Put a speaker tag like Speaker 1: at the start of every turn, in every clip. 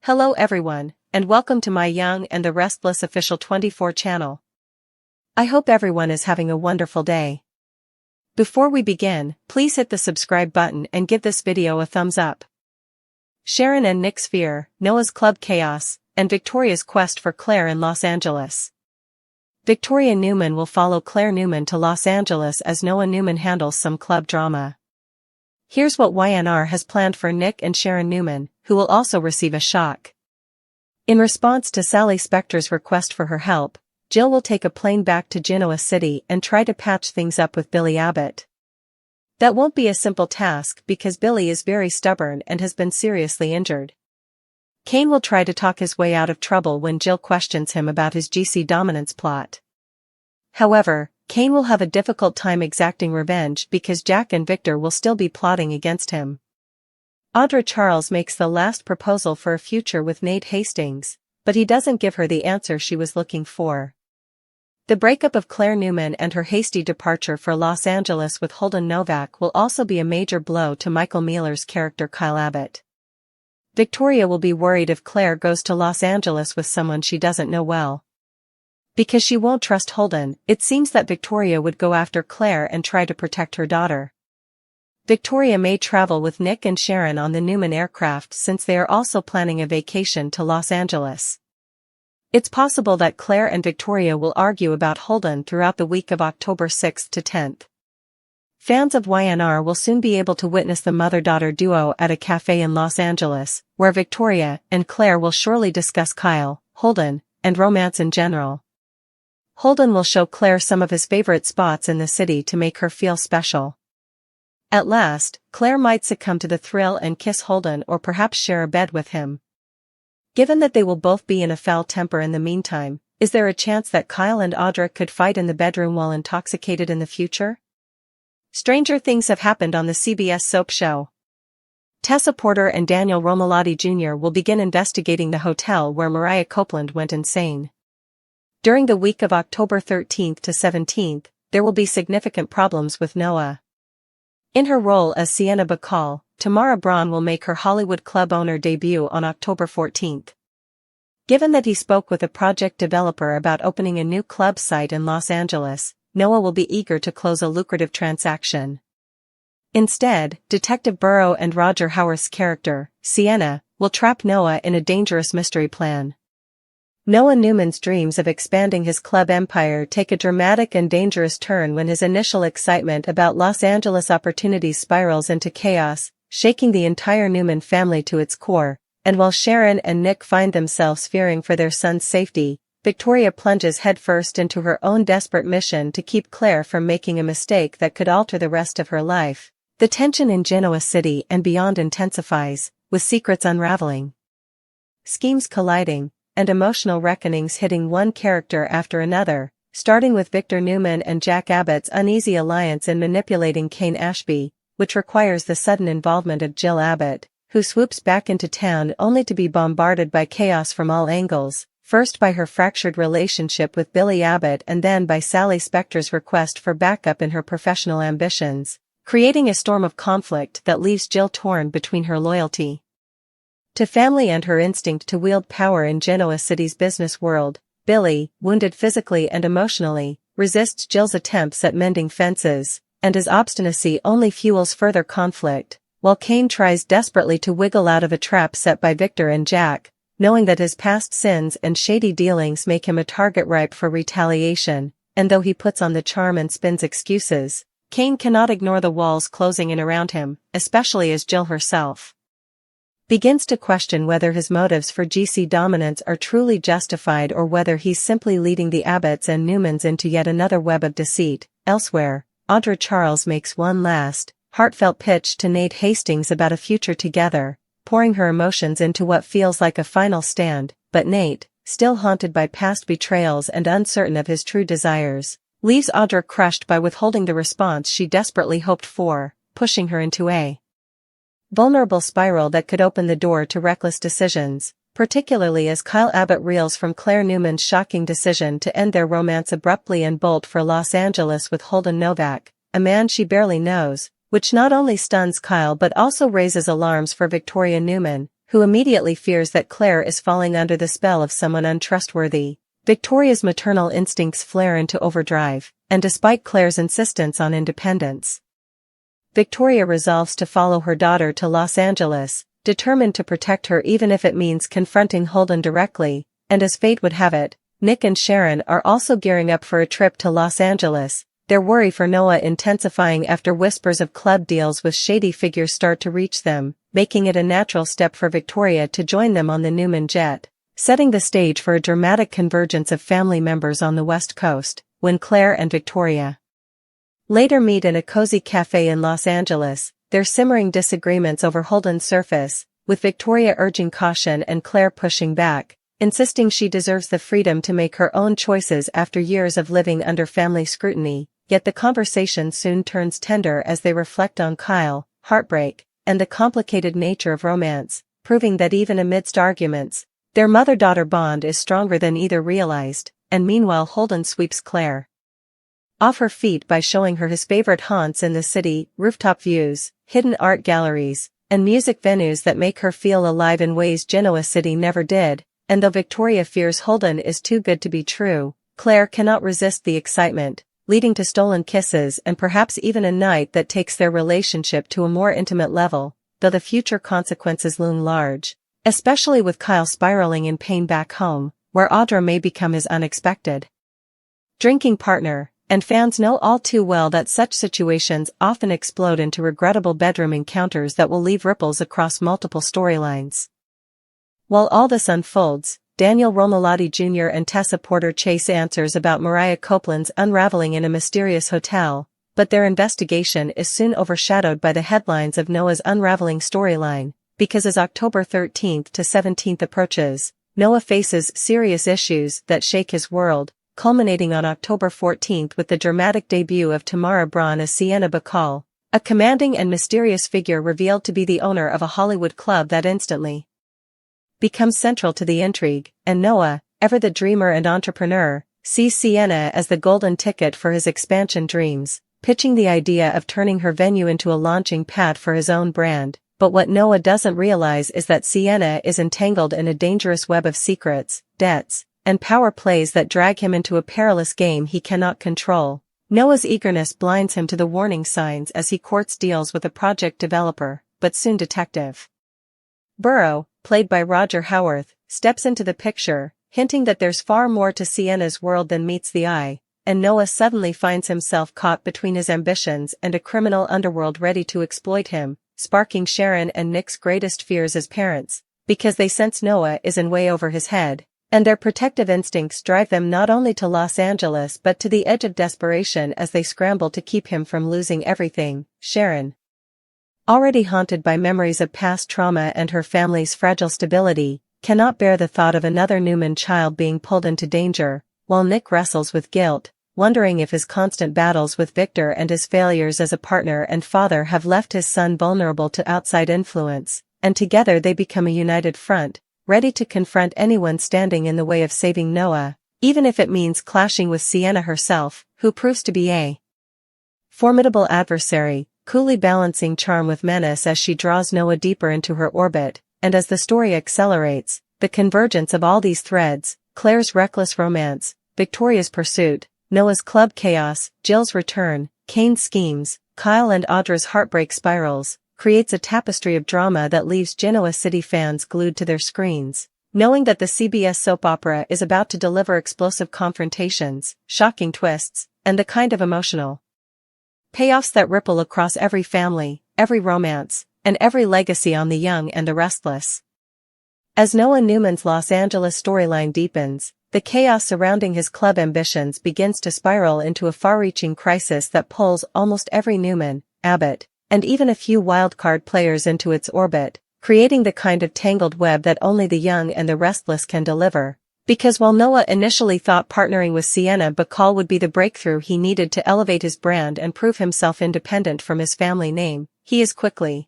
Speaker 1: Hello everyone, and welcome to my Young and the Restless official 24 channel. I hope everyone is having a wonderful day. Before we begin, please hit the subscribe button and give this video a thumbs up. Sharon and Nick's fear, Noah's club chaos, and Victoria's quest for Claire in Los Angeles. Victoria Newman will follow Claire Newman to Los Angeles as Noah Newman handles some club drama. Here's what YNR has planned for Nick and Sharon Newman, who will also receive a shock. In response to Sally Spector's request for her help, Jill will take a plane back to Genoa City and try to patch things up with Billy Abbott. That won't be a simple task because Billy is very stubborn and has been seriously injured. Kane will try to talk his way out of trouble when Jill questions him about his GC dominance plot. However, Kane will have a difficult time exacting revenge because Jack and Victor will still be plotting against him. Audra Charles makes the last proposal for a future with Nate Hastings, but he doesn't give her the answer she was looking for. The breakup of Claire Newman and her hasty departure for Los Angeles with Holden Novak will also be a major blow to Michael Mealer's character Kyle Abbott. Victoria will be worried if Claire goes to Los Angeles with someone she doesn't know well. Because she won't trust Holden, it seems that Victoria would go after Claire and try to protect her daughter. Victoria may travel with Nick and Sharon on the Newman aircraft since they are also planning a vacation to Los Angeles. It's possible that Claire and Victoria will argue about Holden throughout the week of October 6th to 10th. Fans of YNR will soon be able to witness the mother-daughter duo at a cafe in Los Angeles, where Victoria and Claire will surely discuss Kyle, Holden, and romance in general. Holden will show Claire some of his favorite spots in the city to make her feel special. At last, Claire might succumb to the thrill and kiss Holden or perhaps share a bed with him. Given that they will both be in a foul temper in the meantime, is there a chance that Kyle and Audra could fight in the bedroom while intoxicated in the future? Stranger things have happened on the CBS soap show. Tessa Porter and Daniel Romalotti Jr. will begin investigating the hotel where Mariah Copeland went insane. During the week of October 13th to 17th, there will be significant problems with Noah. In her role as Sienna Bacall, Tamara Braun will make her Hollywood club owner debut on October 14th. Given that he spoke with a project developer about opening a new club site in Los Angeles, Noah will be eager to close a lucrative transaction. Instead, Detective Burrow and Roger Howarth's character, Sienna, will trap Noah in a dangerous mystery plan. Noah Newman's dreams of expanding his club empire take a dramatic and dangerous turn when his initial excitement about Los Angeles opportunities spirals into chaos, shaking the entire Newman family to its core, and while Sharon and Nick find themselves fearing for their son's safety, Victoria plunges headfirst into her own desperate mission to keep Claire from making a mistake that could alter the rest of her life. The tension in Genoa City and beyond intensifies, with secrets unraveling, schemes colliding, and emotional reckonings hitting one character after another, starting with Victor Newman and Jack Abbott's uneasy alliance in manipulating Kane Ashby, which requires the sudden involvement of Jill Abbott, who swoops back into town only to be bombarded by chaos from all angles, first by her fractured relationship with Billy Abbott and then by Sally Spector's request for backup in her professional ambitions, creating a storm of conflict that leaves Jill torn between her loyalty to family and her instinct to wield power in Genoa City's business world. Billy, wounded physically and emotionally, resists Jill's attempts at mending fences, and his obstinacy only fuels further conflict, while Kane tries desperately to wiggle out of a trap set by Victor and Jack, knowing that his past sins and shady dealings make him a target ripe for retaliation, and though he puts on the charm and spins excuses, Kane cannot ignore the walls closing in around him, especially as Jill herself begins to question whether his motives for GC dominance are truly justified or whether he's simply leading the Abbotts and Newmans into yet another web of deceit. Elsewhere, Audra Charles makes one last, heartfelt pitch to Nate Hastings about a future together, pouring her emotions into what feels like a final stand, but Nate, still haunted by past betrayals and uncertain of his true desires, leaves Audra crushed by withholding the response she desperately hoped for, pushing her into a vulnerable spiral that could open the door to reckless decisions, particularly as Kyle Abbott reels from Claire Newman's shocking decision to end their romance abruptly and bolt for Los Angeles with Holden Novak, a man she barely knows, which not only stuns Kyle but also raises alarms for Victoria Newman, who immediately fears that Claire is falling under the spell of someone untrustworthy. Victoria's maternal instincts flare into overdrive, and despite Claire's insistence on independence, Victoria resolves to follow her daughter to Los Angeles, determined to protect her even if it means confronting Holden directly, and as fate would have it, Nick and Sharon are also gearing up for a trip to Los Angeles, their worry for Noah intensifying after whispers of club deals with shady figures start to reach them, making it a natural step for Victoria to join them on the Newman jet, setting the stage for a dramatic convergence of family members on the West Coast, when Claire and Victoria later meet in a cozy cafe in Los Angeles, their simmering disagreements over Holden's surface, with Victoria urging caution and Claire pushing back, insisting she deserves the freedom to make her own choices after years of living under family scrutiny. Yet the conversation soon turns tender as they reflect on Kyle, heartbreak, and the complicated nature of romance, proving that even amidst arguments, their mother-daughter bond is stronger than either realized, and meanwhile Holden sweeps Claire off her feet by showing her his favorite haunts in the city, rooftop views, hidden art galleries, and music venues that make her feel alive in ways Genoa City never did, and though Victoria fears Holden is too good to be true, Claire cannot resist the excitement, leading to stolen kisses and perhaps even a night that takes their relationship to a more intimate level, though the future consequences loom large, especially with Kyle spiraling in pain back home, where Audra may become his unexpected drinking partner, and fans know all too well that such situations often explode into regrettable bedroom encounters that will leave ripples across multiple storylines. While all this unfolds, Daniel Romalotti Jr. and Tessa Porter chase answers about Mariah Copeland's unraveling in a mysterious hotel, but their investigation is soon overshadowed by the headlines of Noah's unraveling storyline, because as October 13th to 17th approaches, Noah faces serious issues that shake his world, culminating on October 14th with the dramatic debut of Tamara Braun as Sienna Bacall, a commanding and mysterious figure revealed to be the owner of a Hollywood club that instantly becomes central to the intrigue, and Noah, ever the dreamer and entrepreneur, sees Sienna as the golden ticket for his expansion dreams, pitching the idea of turning her venue into a launching pad for his own brand. But what Noah doesn't realize is that Sienna is entangled in a dangerous web of secrets, debts, and power plays that drag him into a perilous game he cannot control. Noah's eagerness blinds him to the warning signs as he courts deals with a project developer, but soon Detective Burrow, played by Roger Howarth, steps into the picture, hinting that there's far more to Sienna's world than meets the eye, and Noah suddenly finds himself caught between his ambitions and a criminal underworld ready to exploit him, sparking Sharon and Nick's greatest fears as parents, because they sense Noah is in way over his head, and their protective instincts drive them not only to Los Angeles but to the edge of desperation as they scramble to keep him from losing everything. Sharon, already haunted by memories of past trauma and her family's fragile stability, cannot bear the thought of another Newman child being pulled into danger, while Nick wrestles with guilt, wondering if his constant battles with Victor and his failures as a partner and father have left his son vulnerable to outside influence, and together they become a united front, ready to confront anyone standing in the way of saving Noah, even if it means clashing with Sienna herself, who proves to be a formidable adversary, coolly balancing charm with menace as she draws Noah deeper into her orbit, and as the story accelerates, the convergence of all these threads, Claire's reckless romance, Victoria's pursuit, Noah's club chaos, Jill's return, Kane's schemes, Kyle and Audra's heartbreak spirals, creates a tapestry of drama that leaves Genoa City fans glued to their screens, knowing that the CBS soap opera is about to deliver explosive confrontations, shocking twists, and the kind of emotional payoffs that ripple across every family, every romance, and every legacy on the young and the restless. As Noah Newman's Los Angeles storyline deepens, the chaos surrounding his club ambitions begins to spiral into a far-reaching crisis that pulls almost every Newman, Abbott, and even a few wildcard players into its orbit, creating the kind of tangled web that only the young and the restless can deliver. Because while Noah initially thought partnering with Sienna Bacall would be the breakthrough he needed to elevate his brand and prove himself independent from his family name, he is quickly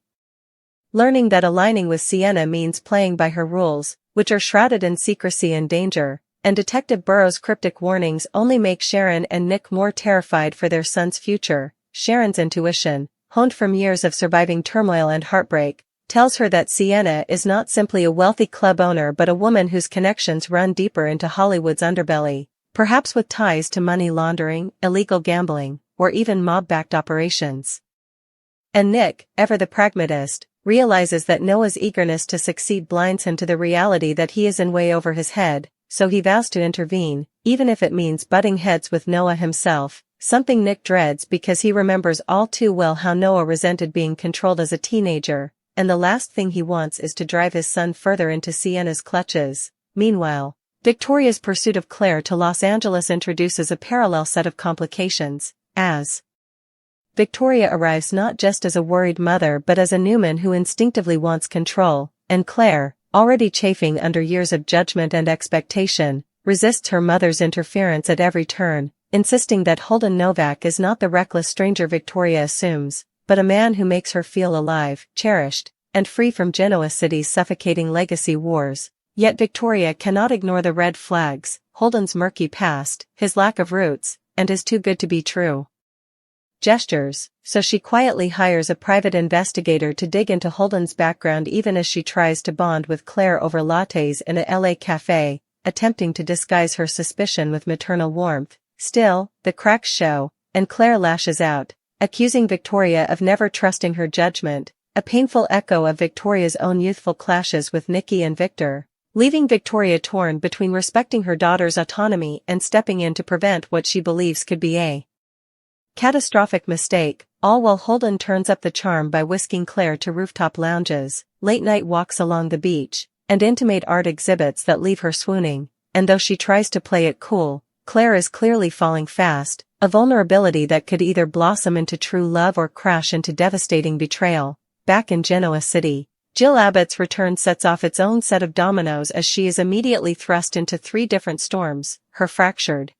Speaker 1: learning that aligning with Sienna means playing by her rules, which are shrouded in secrecy and danger, and Detective Burrow's cryptic warnings only make Sharon and Nick more terrified for their son's future. Sharon's intuition, honed from years of surviving turmoil and heartbreak, tells her that Sienna is not simply a wealthy club owner but a woman whose connections run deeper into Hollywood's underbelly, perhaps with ties to money laundering, illegal gambling, or even mob-backed operations. And Nick, ever the pragmatist, realizes that Noah's eagerness to succeed blinds him to the reality that he is in way over his head, so he vows to intervene, even if it means butting heads with Noah himself, something Nick dreads because he remembers all too well how Noah resented being controlled as a teenager, and the last thing he wants is to drive his son further into Sienna's clutches. Meanwhile, Victoria's pursuit of Claire to Los Angeles introduces a parallel set of complications, as Victoria arrives not just as a worried mother but as a Newman who instinctively wants control, and Claire, already chafing under years of judgment and expectation, resists her mother's interference at every turn, insisting that Holden Novak is not the reckless stranger Victoria assumes, but a man who makes her feel alive, cherished, and free from Genoa City's suffocating legacy wars. Yet Victoria cannot ignore the red flags, Holden's murky past, his lack of roots, and his too good to be true gestures, so she quietly hires a private investigator to dig into Holden's background even as she tries to bond with Claire over lattes in a LA cafe, attempting to disguise her suspicion with maternal warmth. Still, the cracks show, and Claire lashes out, accusing Victoria of never trusting her judgment, a painful echo of Victoria's own youthful clashes with Nikki and Victor, leaving Victoria torn between respecting her daughter's autonomy and stepping in to prevent what she believes could be a catastrophic mistake, all while Holden turns up the charm by whisking Claire to rooftop lounges, late-night walks along the beach, and intimate art exhibits that leave her swooning, and though she tries to play it cool, Claire is clearly falling fast, a vulnerability that could either blossom into true love or crash into devastating betrayal. Back in Genoa City, Jill Abbott's return sets off its own set of dominoes as she is immediately thrust into three different storms: her fractured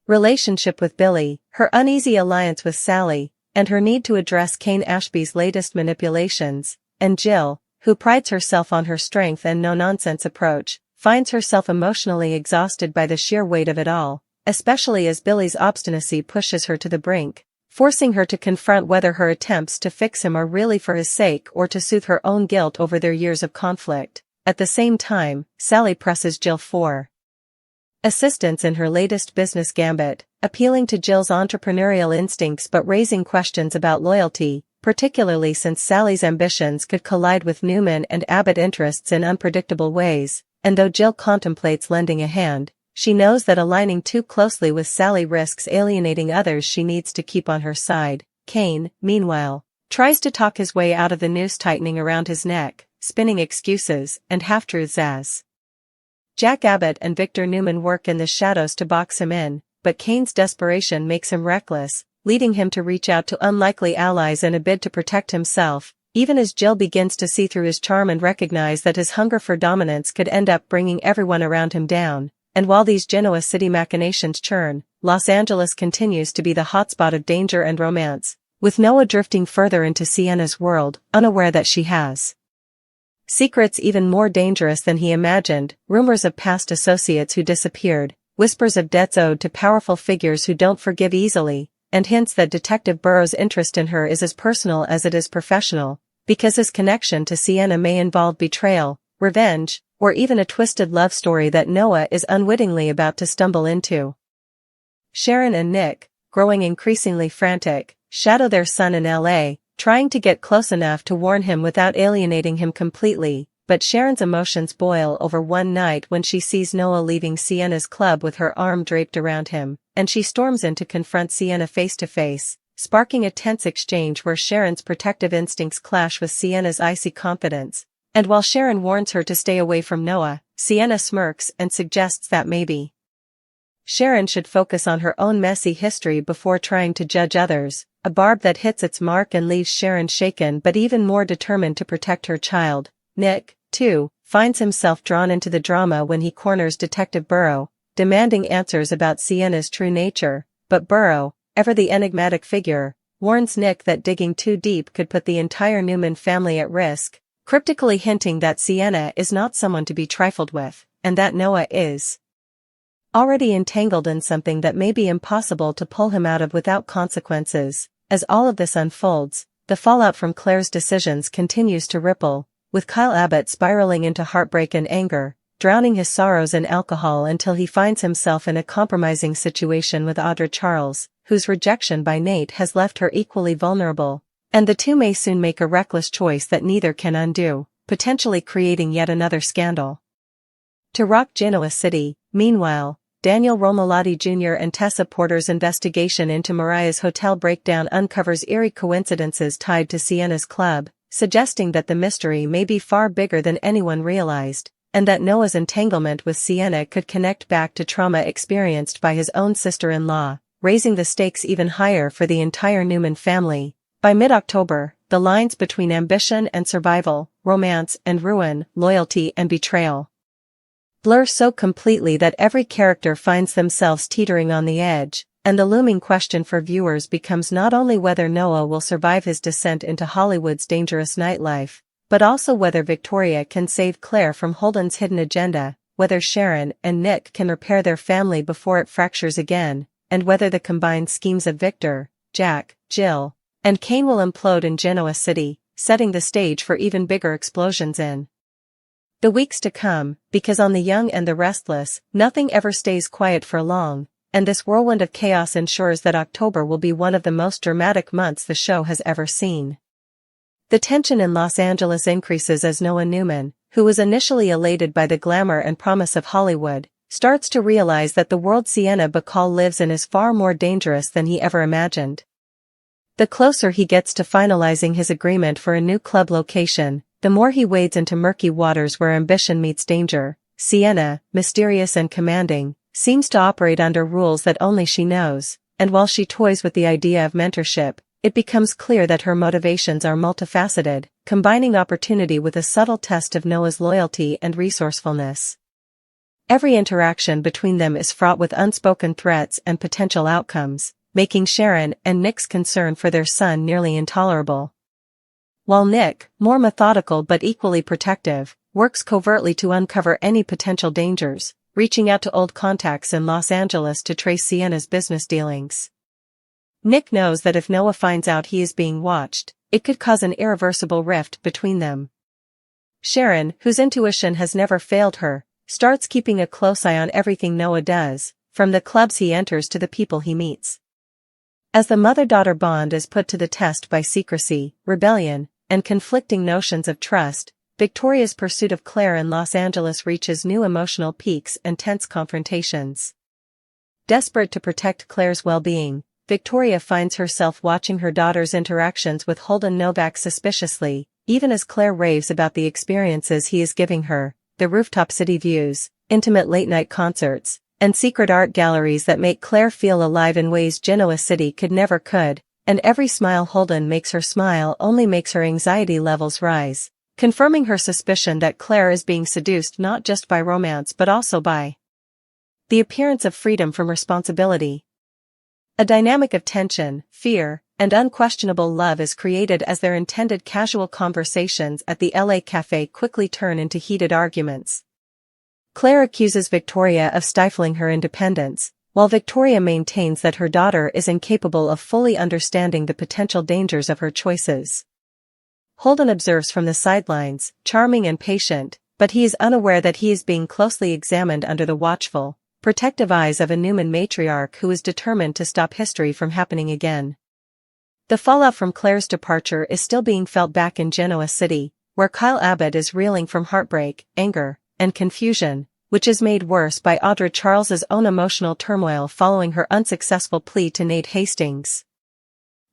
Speaker 1: relationship with Billy, her uneasy alliance with Sally, and her need to address Kane Ashby's latest manipulations, and Jill, who prides herself on her strength and no-nonsense approach, finds herself emotionally exhausted by the sheer weight of it all, especially as Billy's obstinacy pushes her to the brink, forcing her to confront whether her attempts to fix him are really for his sake or to soothe her own guilt over their years of conflict. At the same time, Sally presses Jill for assistance in her latest business gambit, appealing to Jill's entrepreneurial instincts but raising questions about loyalty, particularly since Sally's ambitions could collide with Newman and Abbott interests in unpredictable ways, and though Jill contemplates lending a hand, she knows that aligning too closely with Sally risks alienating others she needs to keep on her side. Kane, meanwhile, tries to talk his way out of the noose tightening around his neck, spinning excuses and half-truths as Jack Abbott and Victor Newman work in the shadows to box him in, but Kane's desperation makes him reckless, leading him to reach out to unlikely allies in a bid to protect himself, even as Jill begins to see through his charm and recognize that his hunger for dominance could end up bringing everyone around him down. And while these Genoa City machinations churn, Los Angeles continues to be the hotspot of danger and romance, with Noah drifting further into Sienna's world, unaware that she has secrets even more dangerous than he imagined, rumors of past associates who disappeared, whispers of debts owed to powerful figures who don't forgive easily, and hints that Detective Burrow's interest in her is as personal as it is professional, because his connection to Sienna may involve betrayal, revenge, or even a twisted love story that Noah is unwittingly about to stumble into. Sharon and Nick, growing increasingly frantic, shadow their son in LA, trying to get close enough to warn him without alienating him completely, but Sharon's emotions boil over one night when she sees Noah leaving Sienna's club with her arm draped around him, and she storms in to confront Sienna face-to-face, sparking a tense exchange where Sharon's protective instincts clash with Sienna's icy confidence. And while Sharon warns her to stay away from Noah, Sienna smirks and suggests that maybe Sharon should focus on her own messy history before trying to judge others, a barb that hits its mark and leaves Sharon shaken but even more determined to protect her child. Nick, too, finds himself drawn into the drama when he corners Detective Burrow, demanding answers about Sienna's true nature, but Burrow, ever the enigmatic figure, warns Nick that digging too deep could put the entire Newman family at risk, cryptically hinting that Sienna is not someone to be trifled with, and that Noah is already entangled in something that may be impossible to pull him out of without consequences. As all of this unfolds, the fallout from Claire's decisions continues to ripple, with Kyle Abbott spiraling into heartbreak and anger, drowning his sorrows in alcohol until he finds himself in a compromising situation with Audra Charles, whose rejection by Nate has left her equally vulnerable, and the two may soon make a reckless choice that neither can undo, potentially creating yet another scandal. To rock Genoa City, meanwhile, Daniel Romolotti Jr. and Tessa Porter's investigation into Mariah's hotel breakdown uncovers eerie coincidences tied to Sienna's club, suggesting that the mystery may be far bigger than anyone realized, and that Noah's entanglement with Sienna could connect back to trauma experienced by his own sister-in-law, raising the stakes even higher for the entire Newman family. By mid-October, the lines between ambition and survival, romance and ruin, loyalty and betrayal blur so completely that every character finds themselves teetering on the edge, and the looming question for viewers becomes not only whether Noah will survive his descent into Hollywood's dangerous nightlife, but also whether Victoria can save Claire from Holden's hidden agenda, whether Sharon and Nick can repair their family before it fractures again, and whether the combined schemes of Victor, Jack, Jill, and Kane will implode in Genoa City, setting the stage for even bigger explosions in the weeks to come, because on The Young and the Restless, nothing ever stays quiet for long, and this whirlwind of chaos ensures that October will be one of the most dramatic months the show has ever seen. The tension in Los Angeles increases as Noah Newman, who was initially elated by the glamour and promise of Hollywood, starts to realize that the world Sienna Bacall lives in is far more dangerous than he ever imagined. The closer he gets to finalizing his agreement for a new club location, the more he wades into murky waters where ambition meets danger. Sienna, mysterious and commanding, seems to operate under rules that only she knows, and while she toys with the idea of mentorship, it becomes clear that her motivations are multifaceted, combining opportunity with a subtle test of Noah's loyalty and resourcefulness. Every interaction between them is fraught with unspoken threats and potential outcomes, making Sharon and Nick's concern for their son nearly intolerable. While Nick, more methodical but equally protective, works covertly to uncover any potential dangers, reaching out to old contacts in Los Angeles to trace Sienna's business dealings. Nick knows that if Noah finds out he is being watched, it could cause an irreversible rift between them. Sharon, whose intuition has never failed her, starts keeping a close eye on everything Noah does, from the clubs he enters to the people he meets. As the mother-daughter bond is put to the test by secrecy, rebellion, and conflicting notions of trust, Victoria's pursuit of Claire in Los Angeles reaches new emotional peaks and tense confrontations. Desperate to protect Claire's well-being, Victoria finds herself watching her daughter's interactions with Holden Novak suspiciously, even as Claire raves about the experiences he is giving her, the rooftop city views, intimate late-night concerts, and secret art galleries that make Claire feel alive in ways Genoa City could, and every smile Holden makes her smile only makes her anxiety levels rise, confirming her suspicion that Claire is being seduced not just by romance but also by the appearance of freedom from responsibility. A dynamic of tension, fear, and unquestionable love is created as their intended casual conversations at the LA cafe quickly turn into heated arguments. Claire accuses Victoria of stifling her independence, while Victoria maintains that her daughter is incapable of fully understanding the potential dangers of her choices. Holden observes from the sidelines, charming and patient, but he is unaware that he is being closely examined under the watchful, protective eyes of a Newman matriarch who is determined to stop history from happening again. The fallout from Claire's departure is still being felt back in Genoa City, where Kyle Abbott is reeling from heartbreak, anger, and confusion, which is made worse by Audra Charles's own emotional turmoil following her unsuccessful plea to Nate Hastings.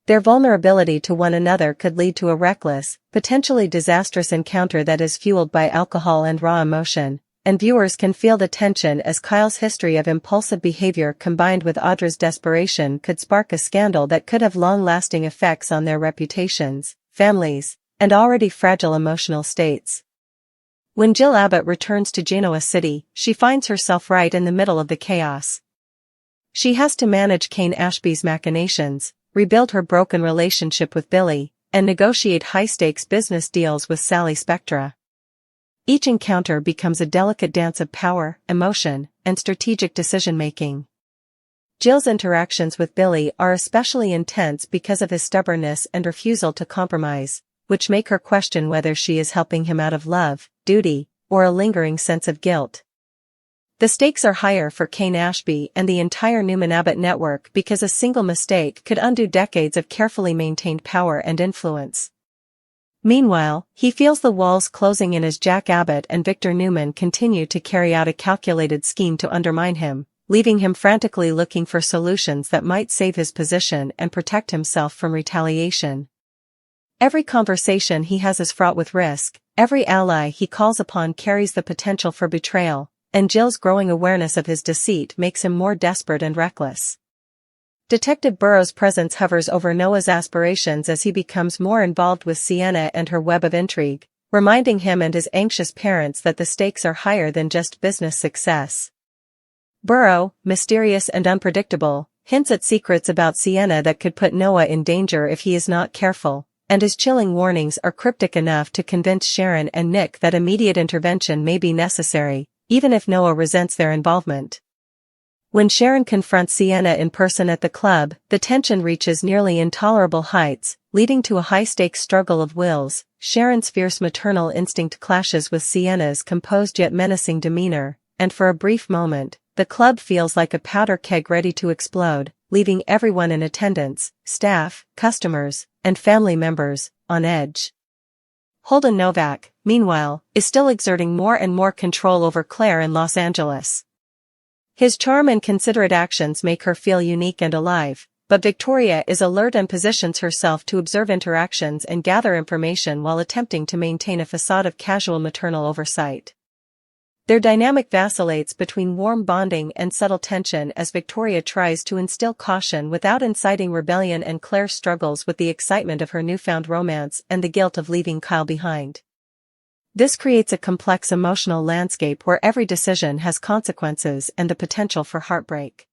Speaker 1: Their vulnerability to one another could lead to a reckless, potentially disastrous encounter that is fueled by alcohol and raw emotion, and viewers can feel the tension as Kyle's history of impulsive behavior combined with Audra's desperation could spark a scandal that could have long-lasting effects on their reputations, families, and already fragile emotional states. When Jill Abbott returns to Genoa City, she finds herself right in the middle of the chaos. She has to manage Kane Ashby's machinations, rebuild her broken relationship with Billy, and negotiate high-stakes business deals with Sally Spectra. Each encounter becomes a delicate dance of power, emotion, and strategic decision-making. Jill's interactions with Billy are especially intense because of his stubbornness and refusal to compromise, which make her question whether she is helping him out of love, duty, or a lingering sense of guilt. The stakes are higher for Kane Ashby and the entire Newman Abbott network because a single mistake could undo decades of carefully maintained power and influence. Meanwhile, he feels the walls closing in as Jack Abbott and Victor Newman continue to carry out a calculated scheme to undermine him, leaving him frantically looking for solutions that might save his position and protect himself from retaliation. Every conversation he has is fraught with risk, every ally he calls upon carries the potential for betrayal, and Jill's growing awareness of his deceit makes him more desperate and reckless. Detective Burrow's presence hovers over Noah's aspirations as he becomes more involved with Sienna and her web of intrigue, reminding him and his anxious parents that the stakes are higher than just business success. Burrow, mysterious and unpredictable, hints at secrets about Sienna that could put Noah in danger if he is not careful, and his chilling warnings are cryptic enough to convince Sharon and Nick that immediate intervention may be necessary, even if Noah resents their involvement. When Sharon confronts Sienna in person at the club, the tension reaches nearly intolerable heights, leading to a high-stakes struggle of wills. Sharon's fierce maternal instinct clashes with Sienna's composed yet menacing demeanor, and for a brief moment, the club feels like a powder keg ready to explode, leaving everyone in attendance, staff, customers, and family members, on edge. Holden Novak, meanwhile, is still exerting more and more control over Claire in Los Angeles. His charm and considerate actions make her feel unique and alive, but Victoria is alert and positions herself to observe interactions and gather information while attempting to maintain a facade of casual maternal oversight. Their dynamic vacillates between warm bonding and subtle tension as Victoria tries to instill caution without inciting rebellion, and Claire struggles with the excitement of her newfound romance and the guilt of leaving Kyle behind. This creates a complex emotional landscape where every decision has consequences and the potential for heartbreak.